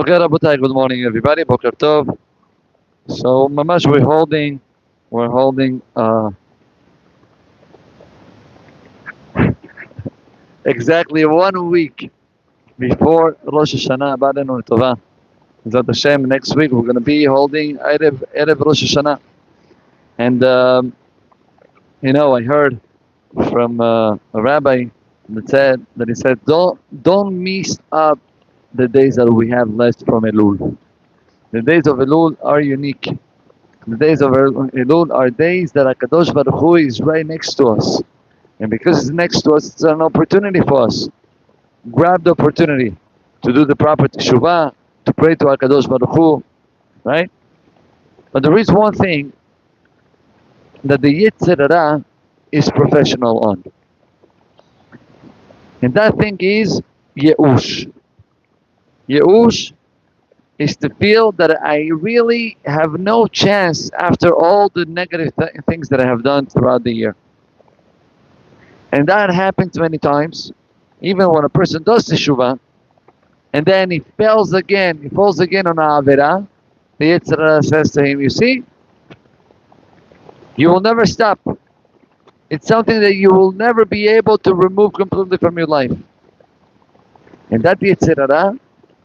Okay, Rabotai, good morning everybody. Boker Tov. So, Mamash, we're holding exactly 1 week before Rosh Hashana. Badenu Tova. Zat Hashem, next week we're going to be holding Erev Rosh Hashana. And, I heard from a rabbi he said, don't miss up the days that we have left from Elul. The days of Elul are unique. The days of Elul are days that HaKadosh Baruch Hu is right next to us. And because it's next to us, it's an opportunity for us. Grab the opportunity to do the proper teshuvah, to pray to HaKadosh Baruch Hu, right? But there is one thing that the Yetzer Hara is professional on. And that thing is Yeush. Yeush is to feel that I really have no chance after all the negative things that I have done throughout the year. And that happens many times, even when a person does teshuvah, and then he falls again on Avera. The Yetzer Hara says to him, you see, you will never stop. It's something that you will never be able to remove completely from your life. And that Yetzer Hara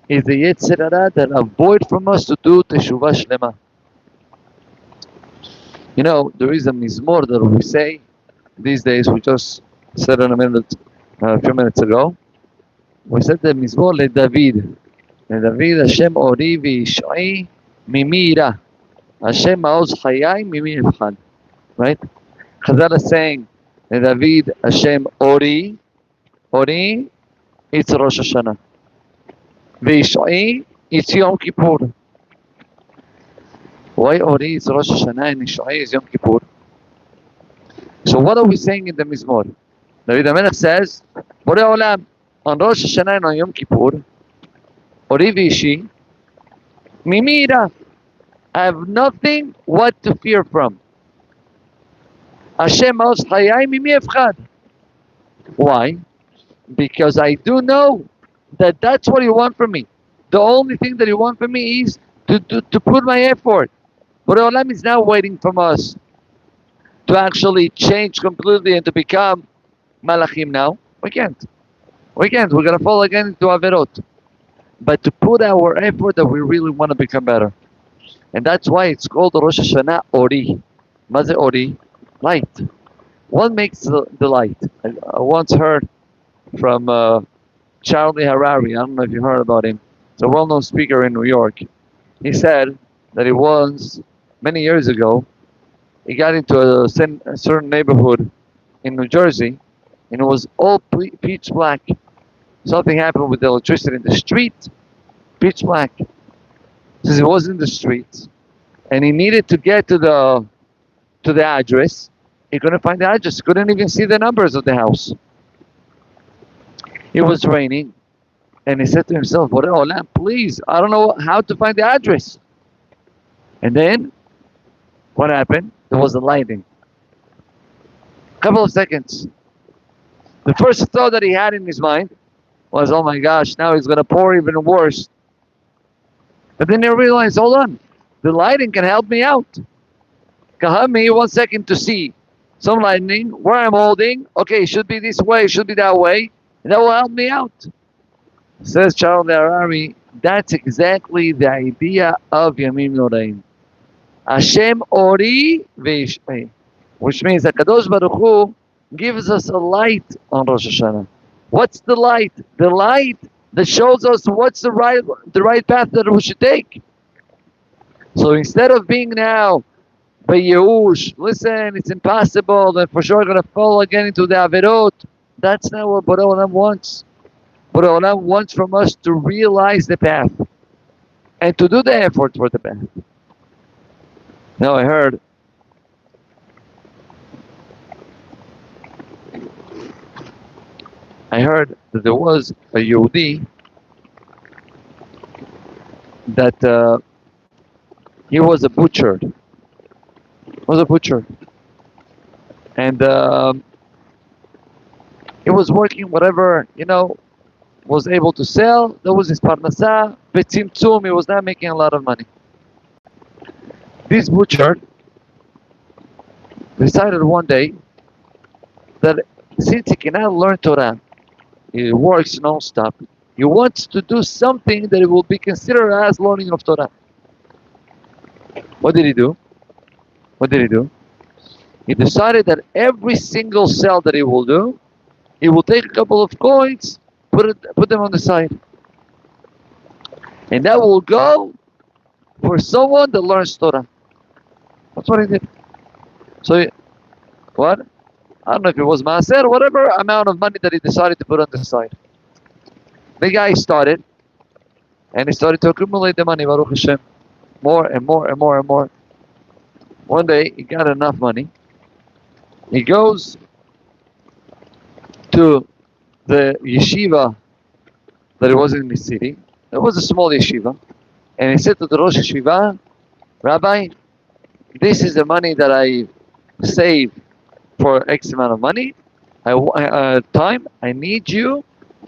is the Yetzer Hara that avoid from us to do teshuvah shlema. There is a mizmor that we say these days. We just said in a few minutes ago. We said the mizmor LeDavid. LeDavid, Hashem ori v'ish'i mimi ira. Hashem ma'oz chayai mimi efchad. Right? Chazal is saying, LeDavid, Hashem ori. Ori, it's Rosh Hashana. V'ish'i, it's Yom Kippur. Why Ori is Rosh Hashana and Ish'i is Yom Kippur? So what are we saying in the Mizmor? David HaMelech says, Borei Olam, on Rosh Hashana and on Yom Kippur, Ori v'Ishi, Mimi ira, I have nothing what to fear from. Hashem ma'oz chayai mimi efchad. Why? Because I do know that that's what you want from me. The only thing that you want from me is to put my effort. Borei Olam is now waiting from us to actually change completely and to become Malachim now. We can't. We're going to fall again into Averot. But to put our effort that we really want to become better. And that's why it's called Rosh Hashana Ori. Maze Ori? Light. What makes the light? I once heard from Charlie Harari. I don't know if you heard about him. It's a well-known speaker in New York. He said that he was, many years ago, he got into a certain neighborhood in New Jersey, and it was all pitch black. Something happened with the electricity in the street, pitch black. Since he was in the street, and he needed to get to the address, he couldn't find the address. He couldn't even see the numbers of the house. It was raining, and he said to himself, Borei Olam, please, I don't know how to find the address. And then, what happened? There was a lightning. A couple of seconds. The first thought that he had in his mind was, oh my gosh, now it's going to pour even worse. But then he realized, hold on, the lighting can help me out. Can help me 1 second to see some lightning, where I'm holding. Okay, it should be this way, it should be that way. And that will help me out. Says Charles Harari, that's exactly the idea of Yamim Noraim. Hashem Ori Ve'ishmei. Which means that Kadosh Baruch Hu gives us a light on Rosh Hashana. What's the light? The light that shows us what's the right path that we should take. So instead of being now B'Yeush, listen, it's impossible, and for sure we're going to fall again into the Averot. That's not what Borei Olam wants. Borei Olam wants from us to realize the path and to do the effort for the path. Now I heard that there was a Yehudi that he was a butcher. And he was working whatever, was able to sell. That was his parnasah. Betzimtzum, he was not making a lot of money. This butcher decided one day that since he cannot learn Torah, he works non-stop. He wants to do something that will be considered as learning of Torah. What did he do? What did he do? He decided that every single sale that he will do, he will take a couple of coins, put them on the side. And that will go for someone that learns Torah. That's what he did. So, what? I don't know if it was maaser or whatever amount of money that he decided to put on the side. The guy started, and he started to accumulate the money, Baruch Hashem, more and more and more and more. One day, he got enough money. He goes to the yeshiva that was in the city. It was a small yeshiva. And he said to the Rosh Yeshiva, Rabbi, this is the money that I saved for X amount of money, time. I need you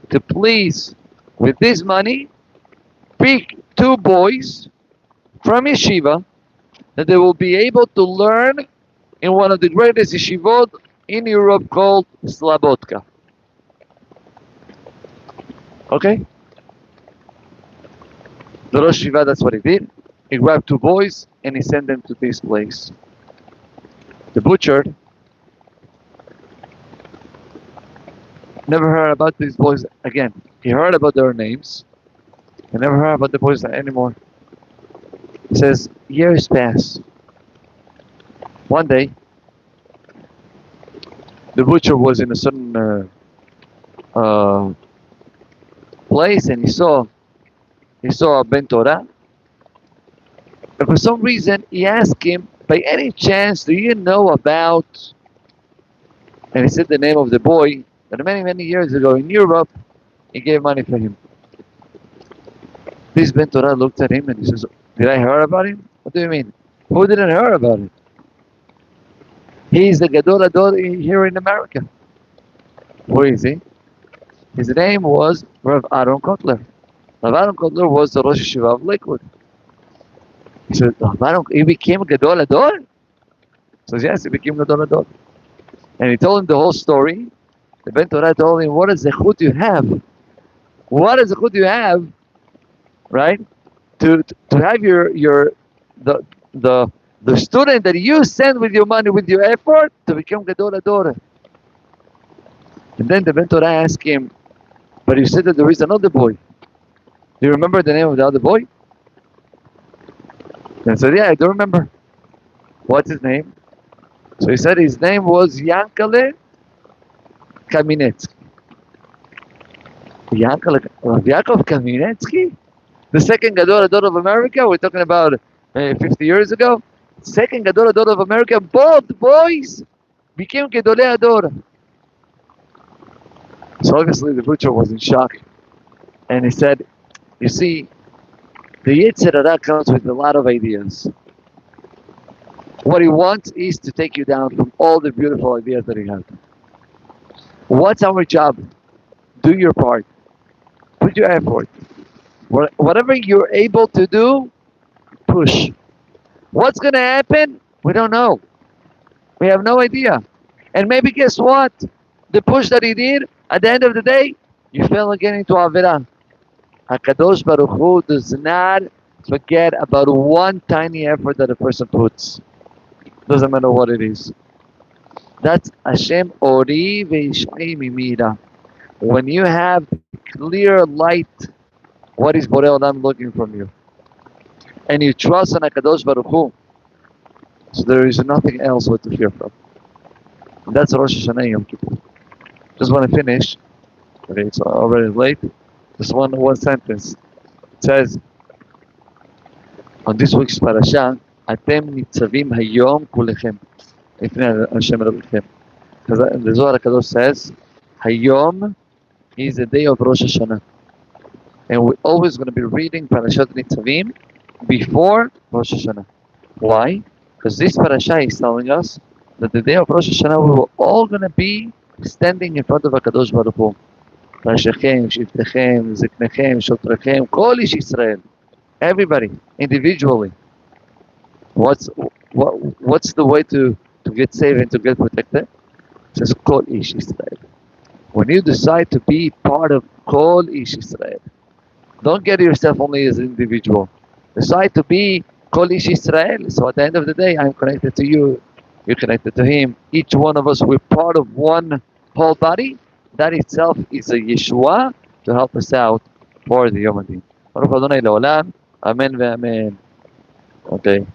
to please, with this money, pick 2 boys from yeshiva that they will be able to learn in one of the greatest yeshivot in Europe called Slabotka. Okay? The Rosh Yeshiva, that's what he did. He grabbed 2 boys and he sent them to this place. The butcher never heard about these boys again. He heard about their names. He never heard about the boys anymore. He says, years pass. One day, the butcher was in a certain place and he saw a Ben Torah. And for some reason, he asked him, by any chance, do you know about, and he said the name of the boy, that many, many years ago in Europe, he gave money for him. This Ben Torah looked at him and he says, did I hear about him? What do you mean? Who didn't hear about him? He is the Gadol Ador here in America. Who is he? His name was Rav Aaron Kotler. Rav Aaron Kotler was the Rosh Yeshiva of Lakewood. He said, he became Gadol Ador? He says, yes, he became Gadol Ador. And he told him the whole story. The Ben Torah told him, what is the zechut you have? What is the zechut you have, right? To have the student that you send with your money, with your effort, to become Gadol Ador. And then the Ben Torah asked him, but you said that there is another boy. Do you remember the name of the other boy? And he said, yeah, I don't remember. What's his name? So he said his name was Yankele Kaminetsky. Yaakov Kaminetsky? The second Gadol Ador of America? We're talking about 50 years ago. Second Gadol Ador of America. Both boys became Gedolei Ador. So obviously the butcher was in shock. And he said, you see, the Yetzer Hara comes with a lot of ideas. What he wants is to take you down from all the beautiful ideas that he has. What's our job? Do your part. Put your effort. Whatever you're able to do, push. What's going to happen? We don't know. We have no idea. And maybe guess what? The push that he did, at the end of the day, you fell again into Avera. HaKadosh Baruch Hu does not forget about one tiny effort that a person puts. Doesn't matter what it is. That's Hashem Ori Veishmei Mimira. When you have clear light, what is Borei Olam looking from you? And you trust in HaKadosh Baruch Hu, so there is nothing else what to fear from. And that's Rosh Hashana Yom Kippur. Just want to finish. Okay, it's already late. Just one sentence. It says, on this week's parasha, Atem nitzavim hayom kulechem. Ifnei Hashem Rabbeichem. Because the Zohar HaKadosh says, Hayom is the day of Rosh Hashana. And we're always going to be reading Parashat Nitzavim before Rosh Hashana. Why? Because this parasha is telling us that the day of Rosh Hashana we were all going to be standing in front of HaKadosh Baruch Hu. ראשיכם, שבטיכם, זקניכם, שוטריכם, כל איש ישראל. Everybody, individually. What's the way to get saved and to get protected? It says, כל איש ישראל. When you decide to be part of כל איש ישראל, don't get yourself only as an individual. Decide to be כל איש ישראל. So at the end of the day, I'm connected to you. You're connected to him. Each one of us, we're part of one whole body. That itself is a Yeshua to help us out for the Yom Adin. Baruch Adonai Le'olam. Amen ve'amen. Okay.